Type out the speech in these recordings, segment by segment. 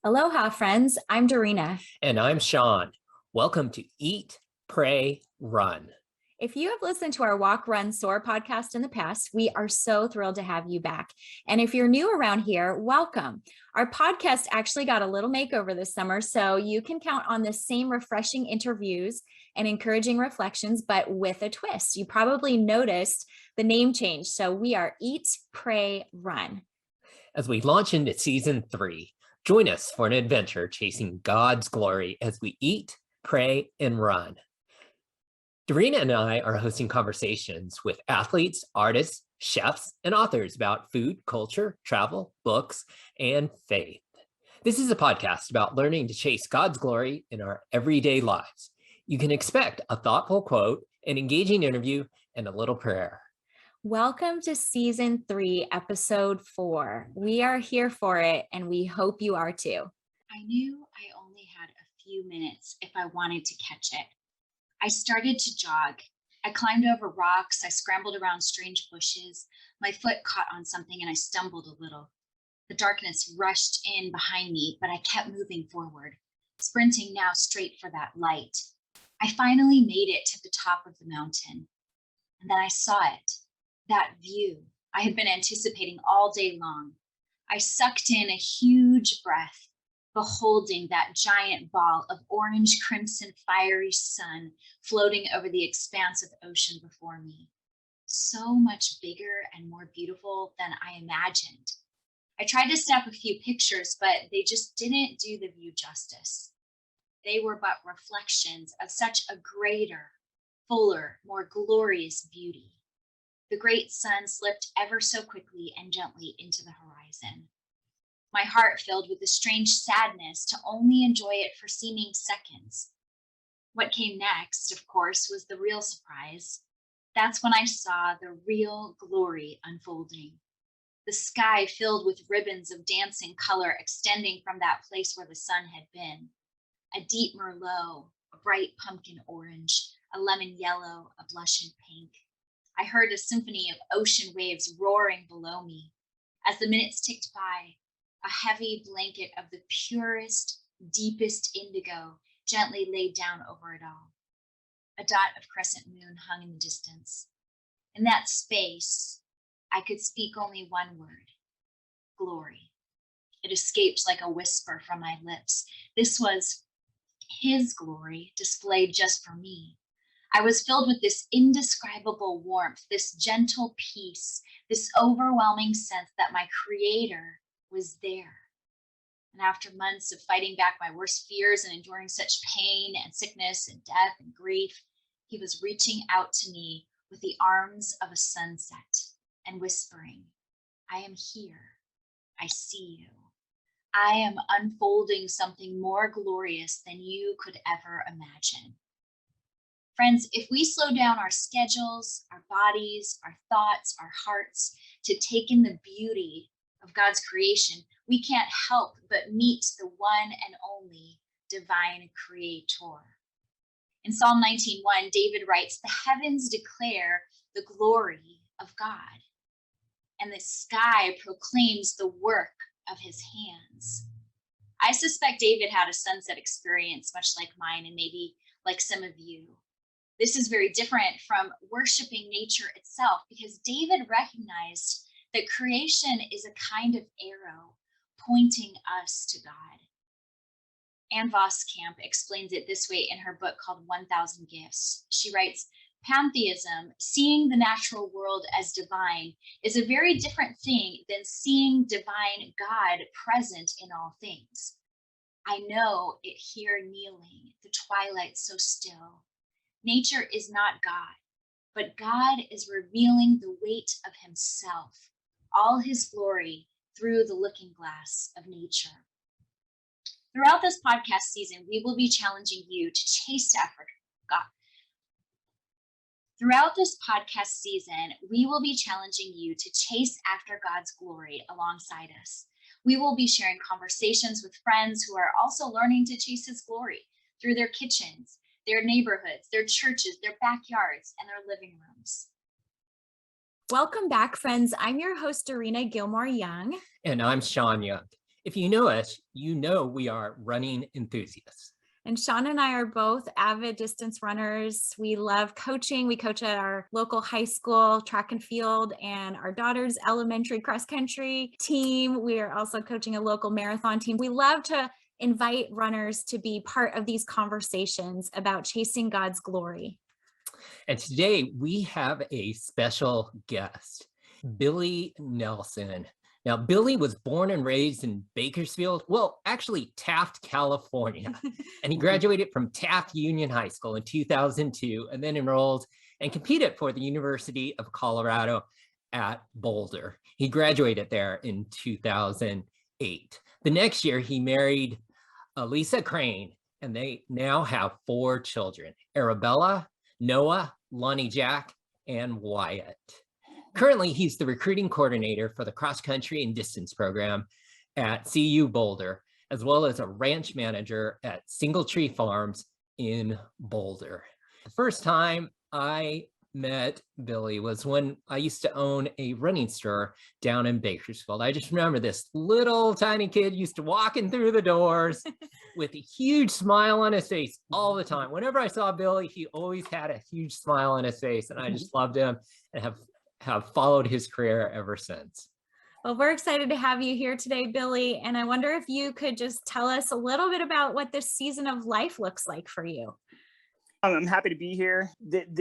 Aloha, friends. I'm Dorina. And I'm Shawn. Welcome to Eat, Pray, Run. If you have listened to our Walk, Run, Soar podcast in the past, we are so thrilled to have you back. And if you're new around here, welcome. Our podcast actually got a little makeover this summer, so you can count on the same refreshing interviews and encouraging reflections, but with a twist. You probably noticed the name change. So we are Eat, Pray, Run. As we launch into season 3, join us for an adventure chasing God's glory as we eat, pray, and run. Dorina and I are hosting conversations with athletes, artists, chefs, and authors about food, culture, travel, books, and faith. This is a podcast about learning to chase God's glory in our everyday lives. You can expect a thoughtful quote, an engaging interview, and a little prayer. Welcome to season 3, episode 4. We are here for it, and we hope you are too. I knew I only had a few minutes if I wanted to catch it. I started to jog. I climbed over rocks. I scrambled around strange bushes. My foot caught on something and I stumbled a little. The darkness rushed in behind me, but I kept moving forward, sprinting now straight for that light. I finally made it to the top of the mountain, and then I saw it. That view I had been anticipating all day long. I sucked in a huge breath, beholding that giant ball of orange crimson fiery sun floating over the expanse of ocean before me. So much bigger and more beautiful than I imagined. I tried to snap a few pictures, but they just didn't do the view justice. They were but reflections of such a greater, fuller, more glorious beauty. The great sun slipped ever so quickly and gently into the horizon. My heart filled with a strange sadness to only enjoy it for seeming seconds. What came next, of course, was the real surprise. That's when I saw the real glory unfolding. The sky filled with ribbons of dancing color extending from that place where the sun had been. A deep merlot, a bright pumpkin orange, a lemon yellow, a blushing pink. I heard a symphony of ocean waves roaring below me. As the minutes ticked by, a heavy blanket of the purest, deepest indigo gently laid down over it all. A dot of crescent moon hung in the distance. In that space, I could speak only one word: glory. It escaped like a whisper from my lips. This was His glory displayed just for me. I was filled with this indescribable warmth, this gentle peace, this overwhelming sense that my Creator was there. And after months of fighting back my worst fears and enduring such pain and sickness and death and grief, He was reaching out to me with the arms of a sunset and whispering, I am here. I see you. I am unfolding something more glorious than you could ever imagine. Friends, if we slow down our schedules, our bodies, our thoughts, our hearts to take in the beauty of God's creation, we can't help but meet the one and only divine creator. In Psalm 19:1, David writes, the heavens declare the glory of God, and the sky proclaims the work of his hands. I suspect David had a sunset experience much like mine and maybe like some of you. This is very different from worshiping nature itself because David recognized that creation is a kind of arrow pointing us to God. Ann Voskamp explains it this way in her book called 1,000 Gifts. She writes, pantheism, seeing the natural world as divine, is a very different thing than seeing divine God present in all things. I know it here kneeling, the twilight so still. Nature is not God, but God is revealing the weight of himself, all his glory through the looking glass of nature. Throughout this podcast season, we will be challenging you to chase after God. Throughout this podcast season, we will be challenging you to chase after God's glory alongside us. We will be sharing conversations with friends who are also learning to chase his glory through their kitchens, their neighborhoods, their churches, their backyards, and their living rooms. Welcome back, friends. I'm your host, Dorina Gilmore-Young. And I'm Shawn Young. If you know us, you know we are running enthusiasts. And Shawn and I are both avid distance runners. We love coaching. We coach at our local high school track and field and our daughter's elementary cross country team. We are also coaching a local marathon team. We love to invite runners to be part of these conversations about chasing God's glory. And today we have a special guest, Billy Nelson. Now, Billy was born and raised in Bakersfield, well, actually Taft, California, and he graduated from Taft Union High School in 2002 and then enrolled and competed for the University of Colorado at Boulder. He graduated there in 2008. The next year, he married Alisa Crane, and they now have 4 children, Arabella, Noah, Lonnie Jack, and Wyatt. Currently, he's the recruiting coordinator for the cross country and distance program at CU-Boulder, as well as a ranch manager at Singletree Farms in Boulder. The first time I met Billy was when I used to own a running store down in Bakersfield. I just remember this little tiny kid used to walk in through the doors with a huge smile on his face all the time. Whenever I saw Billy, he always had a huge smile on his face, and I just loved him and have followed his career ever since. Well, we're excited to have you here today, Billy. And I wonder if you could just tell us a little bit about what this season of life looks like for you. I'm happy to be here.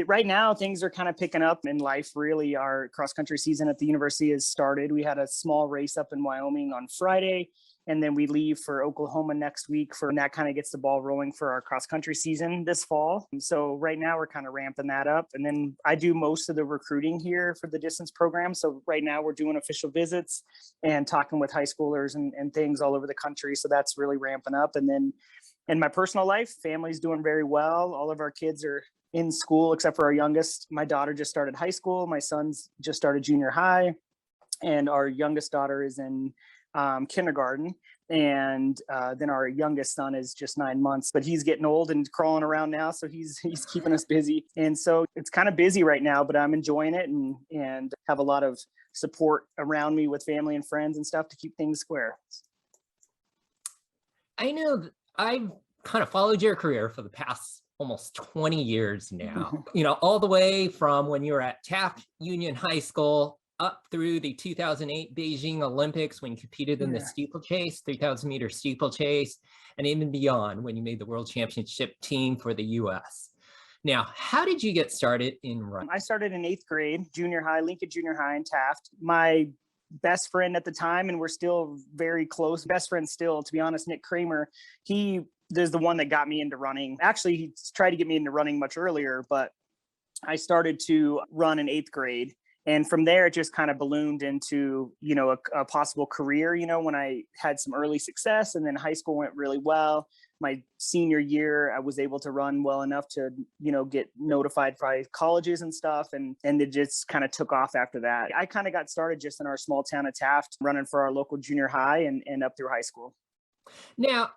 Right now, things are kind of picking up in life. Really, our cross-country season at the university has started. We had a small race up in Wyoming on Friday, and then we leave for Oklahoma next week, and that kind of gets the ball rolling for our cross-country season this fall. And so right now, we're kind of ramping that up. And then I do most of the recruiting here for the distance program. So right now, we're doing official visits and talking with high schoolers and things all over the country. So that's really ramping up. And then in my personal life, family's doing very well. All of our kids are in school, except for our youngest. My daughter just started high school. My son's just started junior high. And our youngest daughter is in kindergarten. And then our youngest son is just 9 months, but he's getting old and crawling around now. So he's keeping us busy. And so it's kind of busy right now, but I'm enjoying it and have a lot of support around me with family and friends and stuff to keep things square. I know that I've kind of followed your career for the past almost 20 years now, all the way from when you were at Taft Union High School up through the 2008 Beijing Olympics when you competed in the steeplechase, 3,000 meter steeplechase, and even beyond when you made the world championship team for the US. Now, how did you get started in running? I started in 8th grade, junior high, Lincoln Junior High in Taft. My best friend at the time, and we're still very close, best friend still, to be honest, Nick Kramer, he is the one that got me into running. Actually, he tried to get me into running much earlier, but I started to run in 8th grade. And from there, it just kind of ballooned into, a possible career, when I had some early success, and then high school went really well. My senior year, I was able to run well enough to, get notified by colleges and stuff. And it just kind of took off after that. I kind of got started just in our small town of Taft, running for our local junior high and up through high school. Now,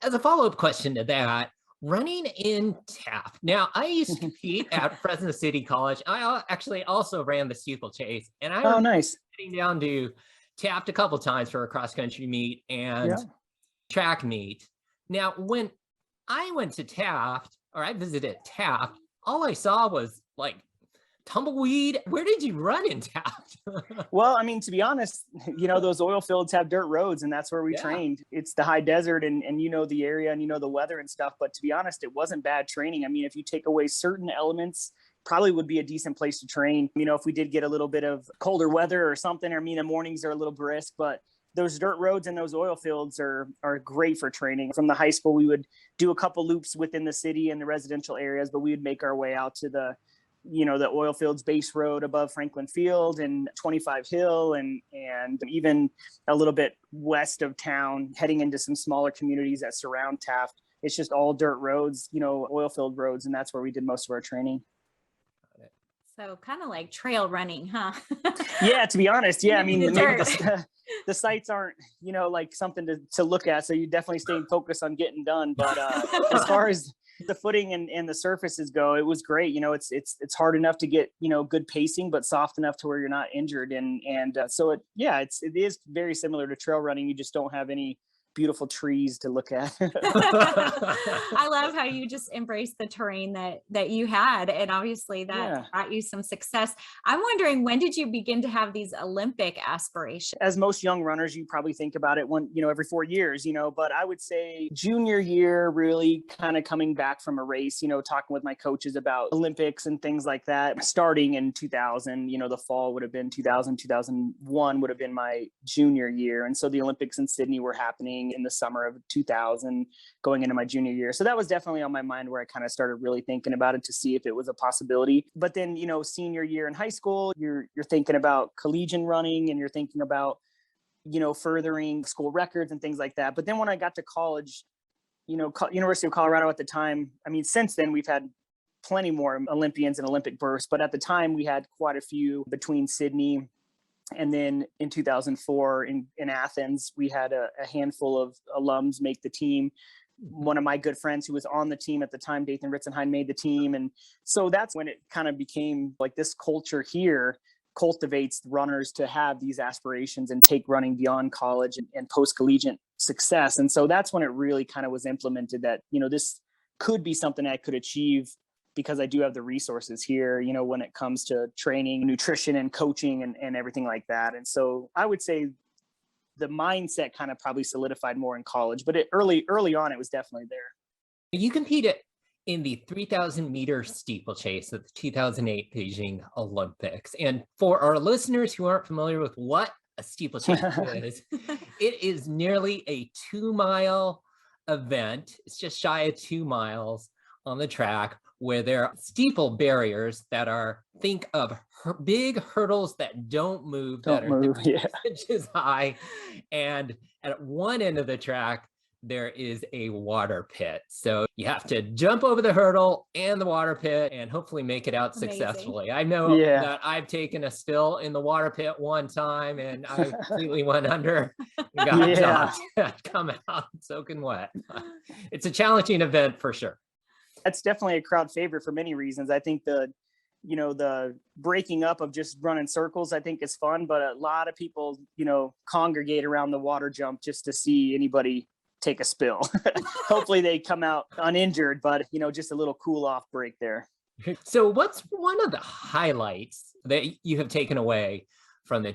as a follow-up question to that, running in Taft. Now, I used to compete at Fresno City College. I actually also ran the steeplechase, and I remember nice. Getting down to Taft a couple times for a cross-country meet and track meet. Now, when I went to Taft, or I visited Taft, all I saw was like tumbleweed. Where did you run in Taft? Well, I mean, to be honest, those oil fields have dirt roads, and that's where we trained. It's the high desert, and the area and the weather and stuff. But to be honest, it wasn't bad training. I mean, if you take away certain elements, probably would be a decent place to train. If we did get a little bit of colder weather or something, the mornings are a little brisk, but those dirt roads and those oil fields are great for training. From the high school, we would do a couple loops within the city and the residential areas, but we would make our way out to the oil fields base road above Franklin Field and 25 Hill and even a little bit west of town, heading into some smaller communities that surround Taft. It's just all dirt roads, oil field roads. And that's where we did most of our training. So kind of like trail running, huh? Yeah, to be honest. Yeah. I mean, maybe the sites aren't, like something to look at. So you definitely staying focused on getting done. But as far as the footing and the surfaces go, it was great. It's hard enough to get, good pacing, but soft enough to where you're not injured. So it is very similar to trail running. You just don't have any beautiful trees to look at. I love how you just embraced the terrain that you had, and obviously that brought you some success. I'm wondering, when did you begin to have these Olympic aspirations? As most young runners, you probably think about it every 4 years, but I would say junior year, really kind of coming back from a race, talking with my coaches about Olympics and things like that. Starting in 2000, the fall would have been 2001 would have been my junior year. And so the Olympics in Sydney were happening in the summer of 2000, going into my junior year. So that was definitely on my mind, where I kind of started really thinking about it to see if it was a possibility. But then, senior year in high school, you're thinking about collegiate running, and you're thinking about, furthering school records and things like that. But then when I got to college, University of Colorado at the time, since then we've had plenty more Olympians and Olympic berths, but at the time we had quite a few between Sydney. And then in 2004 in Athens, we had a handful of alums make the team. One of my good friends who was on the team at the time, Dathan Ritzenheim, made the team. And so that's when it kind of became like this culture here cultivates runners to have these aspirations and take running beyond college and post-collegiate success. And so that's when it really kind of was implemented that, this could be something I could achieve, because I do have the resources here, when it comes to training, nutrition and coaching and everything like that. And so I would say the mindset kind of probably solidified more in college, but early on, it was definitely there. You competed in the 3,000 meter steeplechase at the 2008 Beijing Olympics. And for our listeners who aren't familiar with what a steeplechase is, it is nearly a 2-mile event. It's just shy of 2 miles on the track, where there are steeple barriers that are, think of big hurdles that don't move, inches high. And at one end of the track, there is a water pit. So you have to jump over the hurdle and the water pit and hopefully make it out successfully. I know that I've taken a spill in the water pit one time and I completely went under and got dumped and come out soaking wet. It's a challenging event for sure. That's definitely a crowd favorite for many reasons. I think the breaking up of just running circles, I think is fun, but a lot of people, congregate around the water jump just to see anybody take a spill. Hopefully they come out uninjured, but just a little cool off break there. So what's one of the highlights that you have taken away from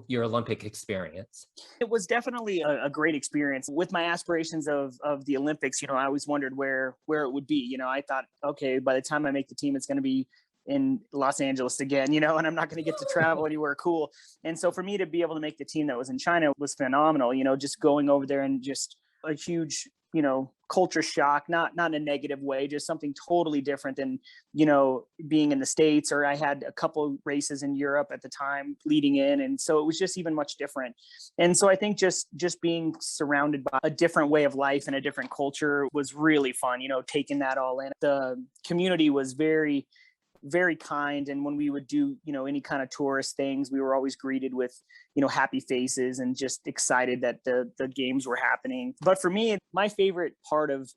your Olympic experience? It was definitely a great experience. With my aspirations of the Olympics, I always wondered where it would be. I thought, okay, by the time I make the team, it's going to be in Los Angeles again, and I'm not going to get to travel anywhere cool. And so for me to be able to make the team that was in China was phenomenal, just going over there and just a huge, culture shock, not in a negative way, just something totally different than, being in the States, or I had a couple races in Europe at the time leading in. And so it was just even much different. And so I think just being surrounded by a different way of life and a different culture was really fun, taking that all in. The community was very, very kind. And when we would do, any kind of tourist things, we were always greeted with, happy faces and just excited that the games were happening. But for me, my favorite part of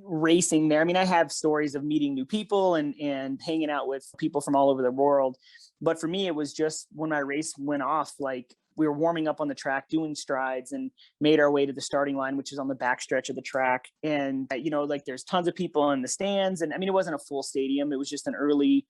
racing there, I have stories of meeting new people and hanging out with people from all over the world. But for me, it was just when my race went off, like we were warming up on the track, doing strides, and made our way to the starting line, which is on the back stretch of the track. And, there's tons of people in the stands. And it wasn't a full stadium. It was just an early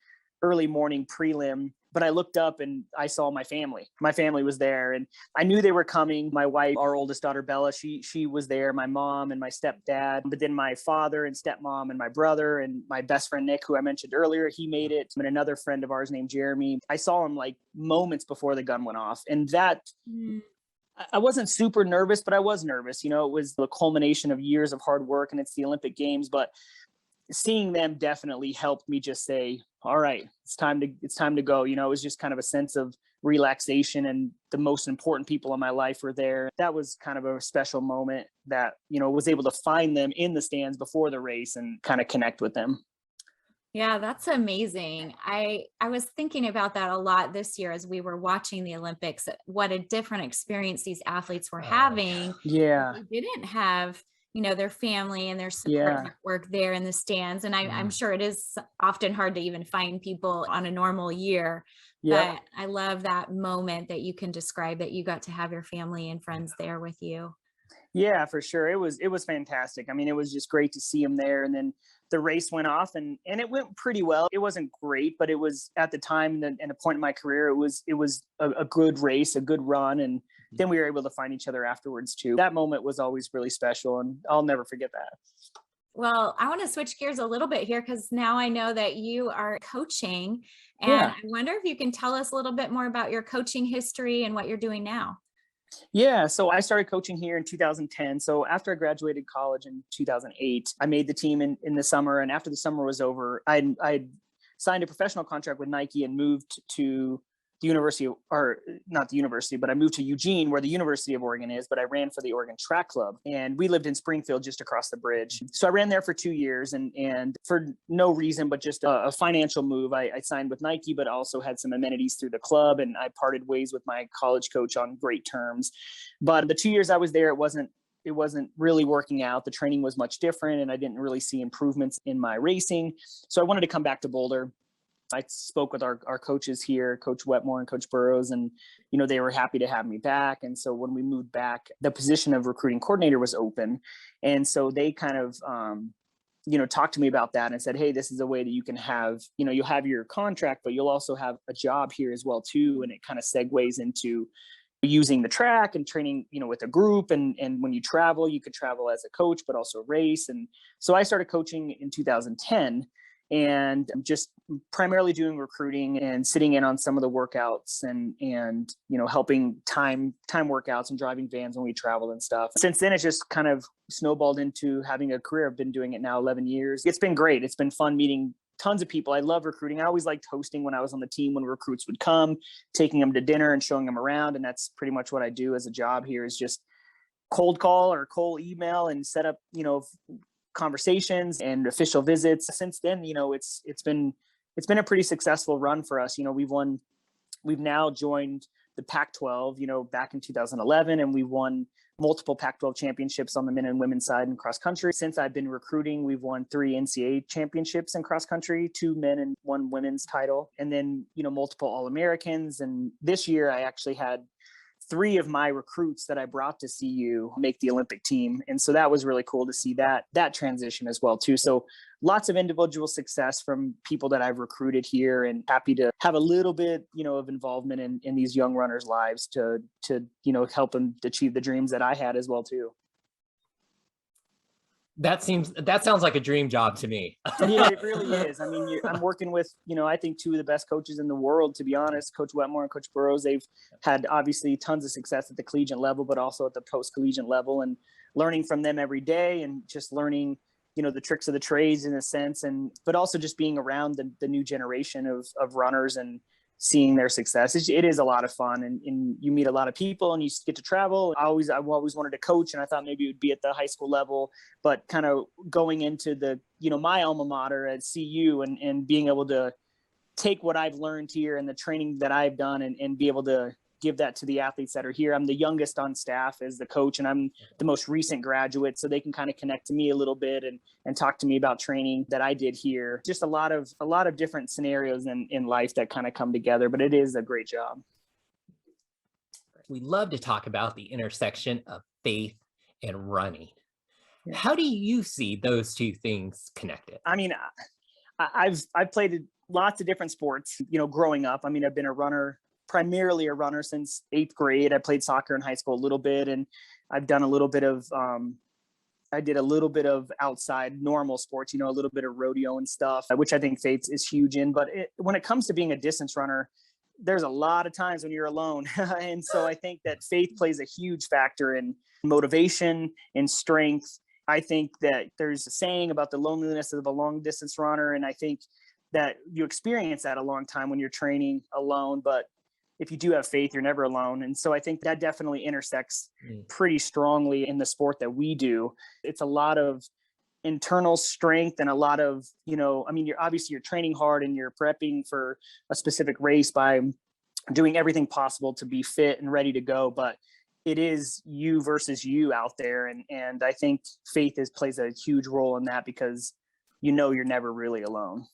morning prelim. But I looked up and I saw my family. My family was there and I knew they were coming. My wife, our oldest daughter, Bella, she was there, my mom and my stepdad, but then my father and stepmom and my brother and my best friend, Nick, who I mentioned earlier, he made it. And another friend of ours named Jeremy. I saw him like moments before the gun went off. And that, I wasn't super nervous, but I was nervous. It was the culmination of years of hard work and it's the Olympic Games, but seeing them definitely helped me just say, all right, it's time to go. It was just kind of a sense of relaxation, and the most important people in my life were there. That was kind of a special moment that, was able to find them in the stands before the race and kind of connect with them. Yeah, that's amazing. I was thinking about that a lot this year as we were watching the Olympics, what a different experience these athletes were having. Yeah. They didn't have, their family and their support Yeah. network there in the stands. And I'm sure it is often hard to even find people on a normal year, Yep. but I love that moment that you can describe, that you got to have your family and friends there with you. Yeah, for sure. It was fantastic. I mean, it was just great to see him there. And then the race went off and it went pretty well. It wasn't great, but it was at the time and a point in my career, it was a good race, a good run. And then we were able to find each other afterwards too. That moment was always really special and I'll never forget that. Well, I want to switch gears a little bit here because now I know that you are coaching, and Yeah. I wonder if you can tell us a little bit more about your coaching history and what you're doing now. Yeah, so I started coaching here in 2010. So after I graduated college in 2008, I made the team in the summer. And after the summer was over, I signed a professional contract with Nike and moved to the university, or not the university, but I moved to Eugene, where the University of Oregon is, but I ran for the Oregon Track Club. And we lived in Springfield, just across the bridge. So I ran there for 2 years and for no reason, but just a financial move. I signed with Nike, but also had some amenities through the club. And I parted ways with my college coach on great terms. But the 2 years I was there, it wasn't really working out. The training was much different and I didn't really see improvements in my racing. So I wanted to come back to Boulder. I spoke with our coaches here, Coach Wetmore and Coach Burrows, and, they were happy to have me back. And so when we moved back, the position of recruiting coordinator was open. And so they kind of, talked to me about that and said, hey, this is a way that you can have, you'll have your contract, but you'll also have a job here as well too. And it kind of segues into using the track and training, with a group. And when you travel, you could travel as a coach, but also race. And so I started coaching in 2010 and just primarily doing recruiting and sitting in on some of the workouts and helping time workouts and driving vans when we travel and stuff. Since then, it's just kind of snowballed into having a career. I've been doing it now 11 years. It's been great. It's been fun meeting tons of people. I love recruiting. I always liked hosting when I was on the team, when recruits would come, taking them to dinner and showing them around. And that's pretty much what I do as a job here, is just cold call or cold email and set up, conversations and official visits. Since then, it's been a pretty successful run for us. We've now joined the Pac-12, back in 2011, and we won multiple Pac-12 championships on the men and women's side in cross country. Since I've been recruiting, we've won 3 NCAA championships in cross country, 2 men and 1 women's title, and then, multiple All-Americans. And this year I actually had 3 of my recruits that I brought to CU make the Olympic team. And so that was really cool to see that transition as well too. So lots of individual success from people that I've recruited here, and happy to have a little bit, of involvement in these young runners' lives to help them achieve the dreams that I had as well too. That sounds like a dream job to me. Yeah, it really is. I mean, I'm working with, I think 2 of the best coaches in the world, to be honest, Coach Wetmore and Coach Burrows. They've had obviously tons of success at the collegiate level, but also at the post-collegiate level, and learning from them every day and just learning, the tricks of the trades in a sense, but also just being around the new generation of runners and seeing their success. It is a lot of fun, and you meet a lot of people and you get to travel. I've always wanted to coach, and I thought maybe it would be at the high school level, but kind of going into the, my alma mater at CU and being able to take what I've learned here and the training that I've done and be able to give that to the athletes that are here. I'm the youngest on staff as the coach, and I'm the most recent graduate, so they can kind of connect to me a little bit and talk to me about training that I did here. Just a lot of different scenarios in life that kind of come together, but it is a great job. We love to talk about the intersection of faith and running. Yeah. How do you see those 2 things connected? I mean, I've played lots of different sports, growing up. I mean, I've been primarily a runner since 8th grade. I played soccer in high school a little bit, and I've done a little bit of, I did a little bit of outside normal sports, a little bit of rodeo and stuff, which I think faith is huge in. But when it comes to being a distance runner, there's a lot of times when you're alone. And so I think that faith plays a huge factor in motivation and strength. I think that there's a saying about the loneliness of a long distance runner. And I think that you experience that a long time when you're training alone, but if you do have faith, you're never alone. And so I think that definitely intersects pretty strongly in the sport that we do. It's a lot of internal strength and a lot of, you're training hard and you're prepping for a specific race by doing everything possible to be fit and ready to go. But it is you versus you out there. And I think faith plays a huge role in that, because you're never really alone.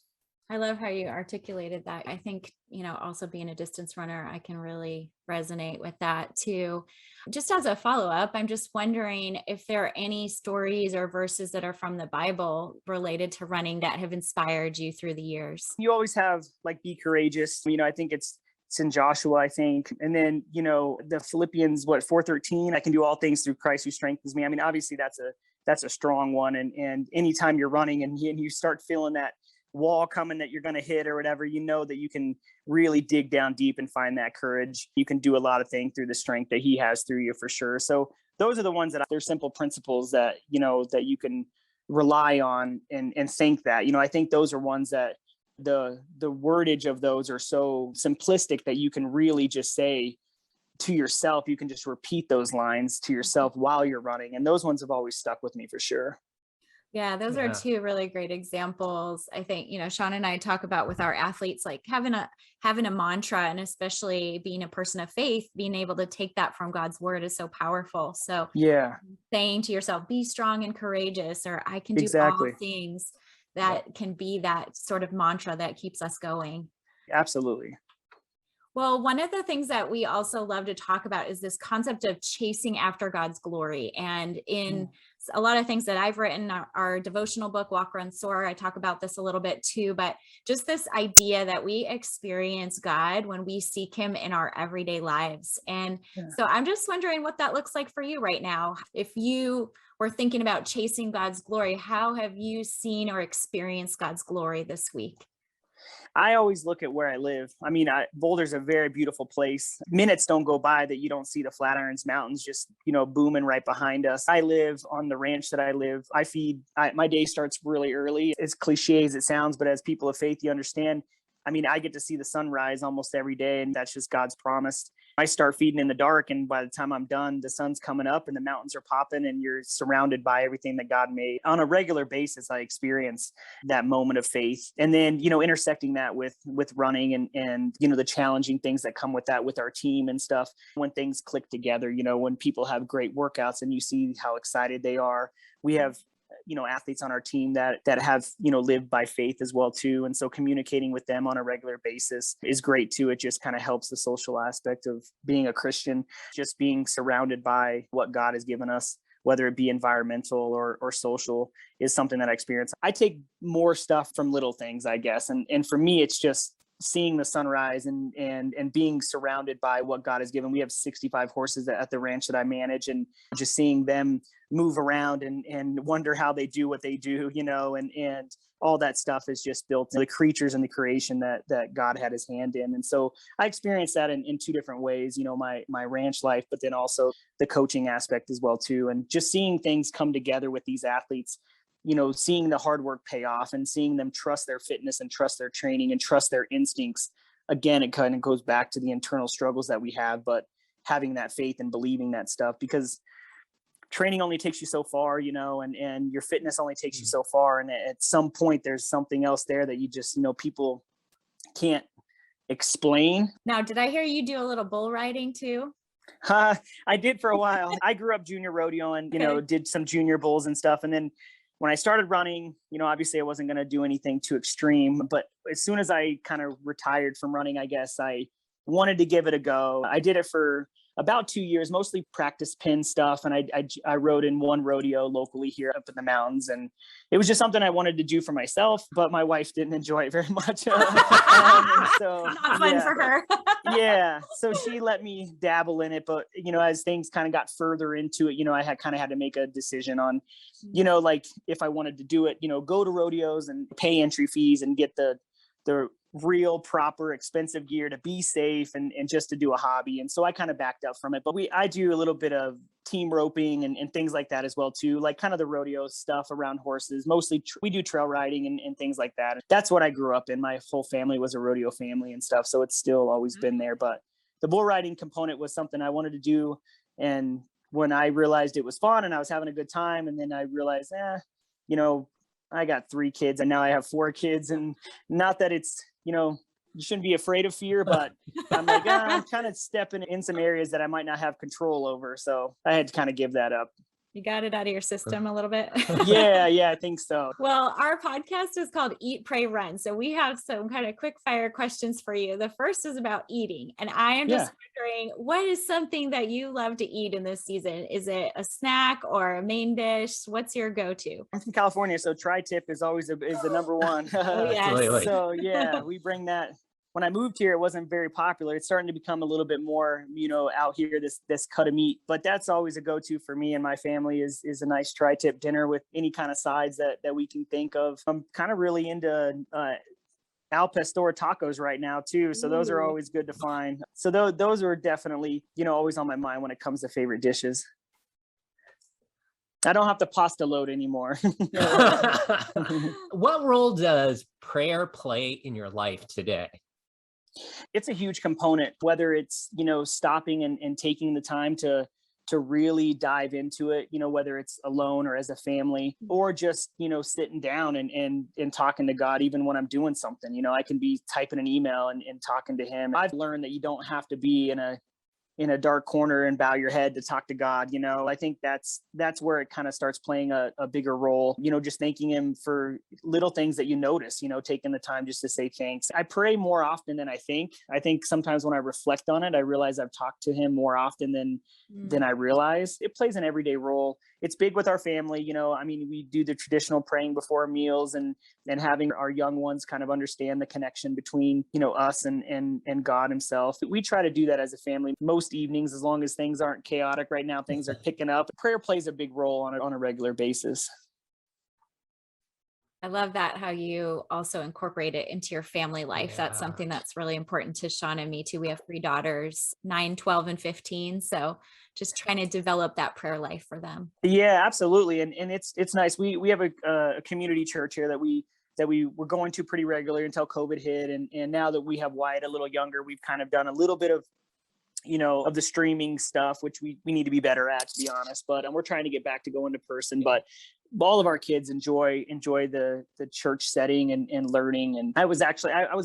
I love how you articulated that. I think, also being a distance runner, I can really resonate with that too. Just as a follow-up, I'm just wondering if there are any stories or verses that are from the Bible related to running that have inspired you through the years. You always have like, be courageous. I think it's in Joshua, I think. And then, the Philippians, 4:13, I can do all things through Christ who strengthens me. I mean, obviously that's a strong one. And anytime you're running and you start feeling that wall coming that you're going to hit or whatever, that you can really dig down deep and find that courage. You can do a lot of things through the strength that he has through you, for sure. So those are the ones that they're simple principles that, that you can rely on and think that, I think those are ones that the wordage of those are so simplistic that you can really just say to yourself, you can just repeat those lines to yourself while you're running. And those ones have always stuck with me, for sure. Yeah, those are two really great examples. I think, Shawn and I talk about with our athletes, like having a mantra, and especially being a person of faith, being able to take that from God's word is so powerful. So saying to yourself, be strong and courageous, or I can do all things, that can be that sort of mantra that keeps us going. Absolutely. Well, one of the things that we also love to talk about is this concept of chasing after God's glory. And in a lot of things that I've written, our devotional book, Walk, Run, Soar, I talk about this a little bit too, but just this idea that we experience God when we seek him in our everyday lives. And so I'm just wondering what that looks like for you right now. If you were thinking about chasing God's glory, how have you seen or experienced God's glory this week? I always look at where I live. I mean, Boulder's a very beautiful place. Minutes don't go by that you don't see the Flatirons Mountains just, booming right behind us. I live on the ranch that I live. My day starts really early. As cliche as it sounds, but as people of faith, you understand. I mean, I get to see the sunrise almost every day, and that's just God's promise. I start feeding in the dark, and by the time I'm done, the sun's coming up and the mountains are popping, and you're surrounded by everything that God made. On a regular basis, I experience that moment of faith. And then, intersecting that with running and the challenging things that come with that, with our team and stuff. When things click together, when people have great workouts and you see how excited they are. We have athletes on our team that have, lived by faith as well too. And so communicating with them on a regular basis is great too. It just kind of helps the social aspect of being a Christian, just being surrounded by what God has given us, whether it be environmental or social, is something that I experience. I take more stuff from little things, I guess. And for me, it's just seeing the sunrise and being surrounded by what God has given. We have 65 horses at the ranch that I manage, and just seeing them move around and wonder how they do what they do, and all that stuff is just built in the creatures and the creation that God had his hand in. And so I experienced that in two different ways, my ranch life, but then also the coaching aspect as well too. And just seeing things come together with these athletes, seeing the hard work pay off and seeing them trust their fitness and trust their training and trust their instincts. Again, it kind of goes back to the internal struggles that we have, but having that faith and believing that stuff, because training only takes you so far, and your fitness only takes you so far. And at some point there's something else there that you just, people can't explain. Now, did I hear you do a little bull riding too? I did for a while. I grew up junior rodeo and, did some junior bulls and stuff. And then when I started running, obviously I wasn't going to do anything too extreme, but as soon as I kind of retired from running, I guess I wanted to give it a go. I did it for about 2 years, mostly practice pin stuff. And I rode in one rodeo locally here up in the mountains. And it was just something I wanted to do for myself, but my wife didn't enjoy it very much. So not fun for her. Yeah. So she let me dabble in it. But, as things kind of got further into it, I had to make a decision on, like if I wanted to do it, go to rodeos and pay entry fees and get the real proper expensive gear to be safe and just to do a hobby. And so I kind of backed up from it, but I do a little bit of team roping and things like that as well too, like kind of the rodeo stuff around horses. Mostly we do trail riding and things like that. That's what I grew up in. My whole family was a rodeo family and stuff. So it's still always been there, but the bull riding component was something I wanted to do. And when I realized it was fun and I was having a good time, and then I realized, I got 3 kids and now I have 4 kids, and not that it's, you shouldn't be afraid of fear, but I'm like, I'm kind of stepping in some areas that I might not have control over. So I had to kind of give that up. You got it out of your system a little bit. Yeah, I think so. Well, our podcast is called Eat, Pray, Run. So we have some kind of quick fire questions for you. The first is about eating. And I am just wondering, what is something that you love to eat in this season? Is it a snack or a main dish? What's your go-to? I'm from California, so tri-tip is always is the number one. Oh, yes. So yeah, we bring that. When I moved here, it wasn't very popular. It's starting to become a little bit more, out here, this cut of meat. But that's always a go-to for me and my family is a nice tri-tip dinner with any kind of sides that we can think of. I'm kind of really into al pastor tacos right now too. So those are always good to find. So those are definitely, always on my mind when it comes to favorite dishes. I don't have to pasta load anymore. What role does prayer play in your life today? It's a huge component, whether it's, stopping and taking the time to really dive into it, whether it's alone or as a family, or just, sitting down and talking to God, even when I'm doing something. I can be typing an email and talking to him. I've learned that you don't have to be in a dark corner and bow your head to talk to God. I think that's where it kind of starts playing a bigger role, just thanking him for little things that you notice, taking the time just to say thanks. I pray more often than I think sometimes when I reflect on it, I realize I've talked to him more often than I realize. It plays an everyday role. It's big with our family. We do the traditional praying before meals and having our young ones kind of understand the connection between, us and God himself. We try to do that as a family most evenings, as long as things aren't chaotic. Right now, things are picking up. Prayer plays a big role on a regular basis. I love that, how you also incorporate it into your family life. That's something that's really important to Shawn and me too. We have 3 daughters, 9, 12, and 15. So just trying to develop that prayer life for them. Yeah, absolutely. And it's nice. We have a community church here that we were going to pretty regularly until COVID hit. And now that we have Wyatt a little younger, we've kind of done a little bit of the streaming stuff, which we need to be better at, to be honest. But we're trying to get back to going to person. But all of our kids enjoy the church setting and learning. And I was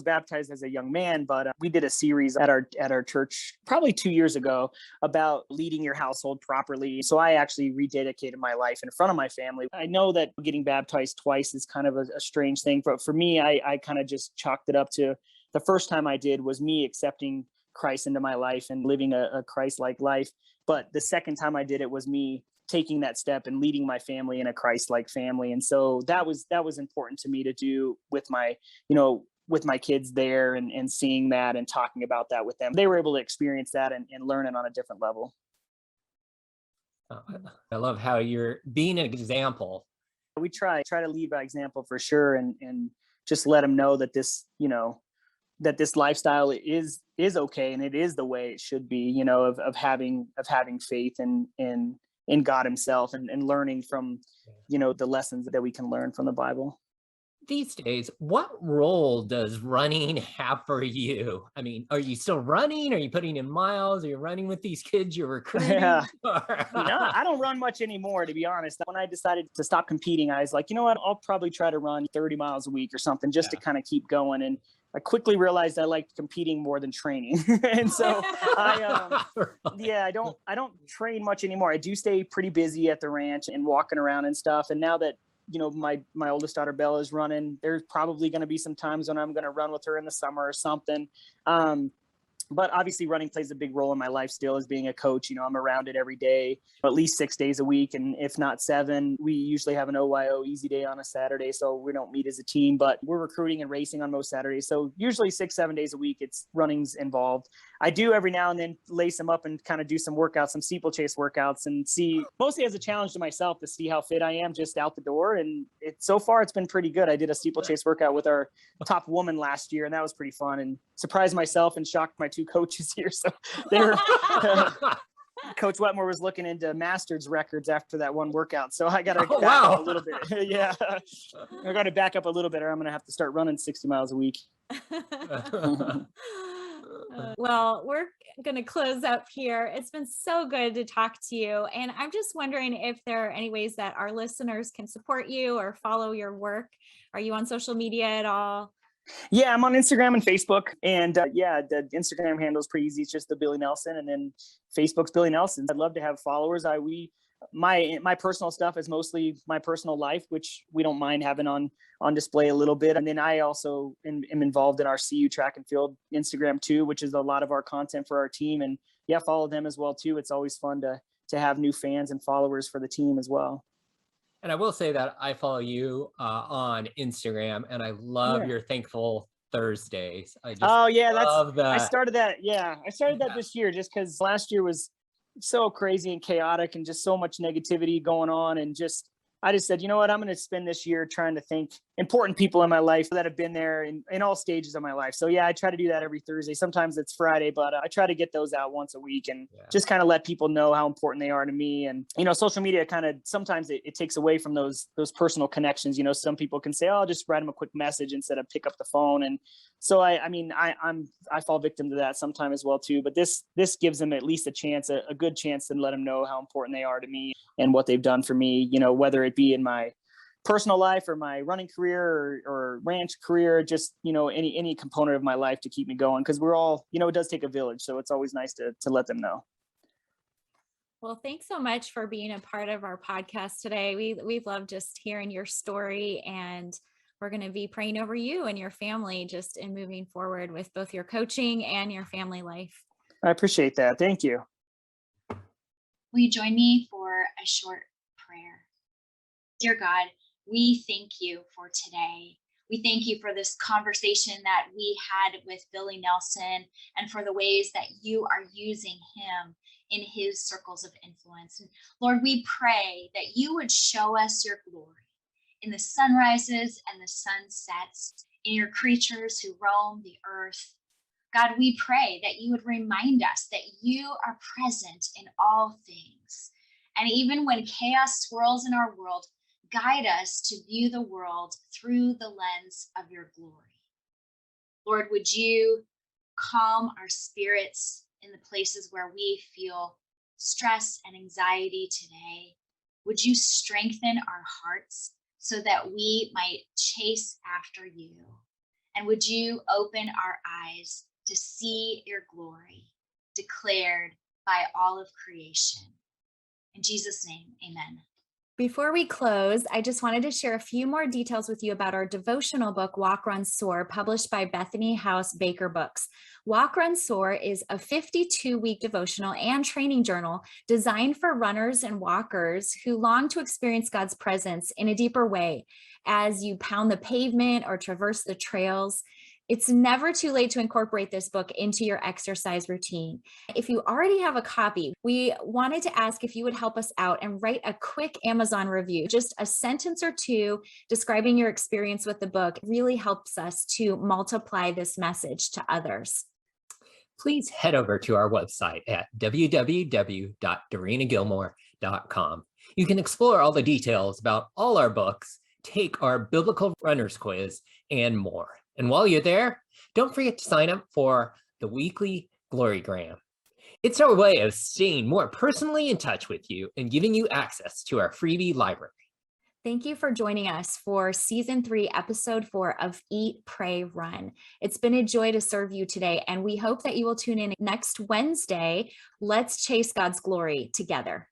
baptized as a young man, but we did a series at our church probably 2 years ago about leading your household properly. So I actually rededicated my life in front of my family. I know that getting baptized twice is kind of a strange thing, but for me, I kind of just chalked it up to the first time I did was me accepting Christ into my life and living a Christ-like life. But the second time I did it was me taking that step and leading my family in a Christ-like family. And so that was important to me to do with my kids there and seeing that and talking about that with them. They were able to experience that and learn it on a different level. I love how you're being an example. We try to lead by example for sure. And just let them know that this, that this lifestyle is okay. And it is the way it should be, of having faith in God himself and learning from, the lessons that we can learn from the Bible. These days, what role does running have for you? I mean, are you still running? Are you putting in miles? Are you running with these kids you're recruiting? Yeah. No, I don't run much anymore, to be honest. When I decided to stop competing, I was like, you know what? I'll probably try to run 30 miles a week or something just to kind of keep going. And I quickly realized I liked competing more than training. And so I don't train much anymore. I do stay pretty busy at the ranch and walking around and stuff. And now that, my oldest daughter, Bella, is running, there's probably going to be some times when I'm going to run with her in the summer or something. But obviously running plays a big role in my life still as being a coach. I'm around it every day, at least 6 days a week. And if not 7, we usually have an OYO easy day on a Saturday. So we don't meet as a team, but we're recruiting and racing on most Saturdays. So usually 6-7 days a week, it's running's involved. I do every now and then lace them up and kind of do some workouts, some steeplechase workouts, and see, mostly as a challenge to myself to see how fit I am just out the door. And so far it's been pretty good. I did a steeplechase workout with our top woman last year, and that was pretty fun and surprised myself and shocked my 2 coaches here. So they were, Coach Wetmore was looking into Masters records after that one workout. So I got to back up a little bit. Yeah. I got to back up a little bit or I'm going to have to start running 60 miles a week. Well, we're going to close up here. It's been so good to talk to you. And I'm just wondering if there are any ways that our listeners can support you or follow your work. Are you on social media at all? Yeah, I'm on Instagram and Facebook, and yeah, the Instagram handle is pretty easy. It's just the Billy Nelson, and then Facebook's Billy Nelson. I'd love to have followers. My personal stuff is mostly my personal life, which we don't mind having on display a little bit. And then I also am involved in our CU track and field Instagram too, which is a lot of our content for our team. And yeah, follow them as well too. It's always fun to have new fans and followers for the team as well. And I will say that I follow you on Instagram, and I love your Thankful Thursdays. I just love that. I started that. Yeah, I started that this year just because last year was so crazy and chaotic and just so much negativity going on, and I just said, you know what, I'm going to spend this year trying to thank important people in my life that have been there in all stages of my life. So yeah, I try to do that every Thursday. Sometimes it's Friday, but I try to get those out once a week and just kind of let people know how important they are to me. And, social media kind of, sometimes it takes away from those personal connections. Some people can say, oh, I'll just write them a quick message instead of pick up the phone. And so I fall victim to that sometime as well too, but this gives them at least a good chance to let them know how important they are to me and what they've done for me, whether it be in my personal life or my running career or ranch career, just, any component of my life to keep me going. Cause we're all, it does take a village. So it's always nice to let them know. Well, thanks so much for being a part of our podcast today. We've loved just hearing your story, and we're going to be praying over you and your family just in moving forward with both your coaching and your family life. I appreciate that. Thank you. Will you join me for a short prayer? Dear God, we thank you for today. We thank you for this conversation that we had with Billy Nelson and for the ways that you are using him in his circles of influence. And Lord, we pray that you would show us your glory in the sunrises and the sunsets, in your creatures who roam the earth. God, we pray that you would remind us that you are present in all things. And even when chaos swirls in our world, guide us to view the world through the lens of your glory. Lord, would you calm our spirits in the places where we feel stress and anxiety today? Would you strengthen our hearts so that we might chase after you? And would you open our eyes to see your glory declared by all of creation? In Jesus' name, amen. Before we close, I just wanted to share a few more details with you about our devotional book, Walk, Run, Soar, published by Bethany House Baker Books. Walk, Run, Soar is a 52-week devotional and training journal designed for runners and walkers who long to experience God's presence in a deeper way as you pound the pavement or traverse the trails. It's never too late to incorporate this book into your exercise routine. If you already have a copy, we wanted to ask if you would help us out and write a quick Amazon review. Just a sentence or two describing your experience with the book really helps us to multiply this message to others. Please head over to our website at www.dorinagilmore.com. You can explore all the details about all our books, take our biblical runners quiz, and more. And while you're there, don't forget to sign up for the weekly Glorygram. It's our way of staying more personally in touch with you and giving you access to our freebie library. Thank you for joining us for Season 3, Episode 4 of Eat, Pray, Run. It's been a joy to serve you today, and we hope that you will tune in next Wednesday. Let's chase God's glory together.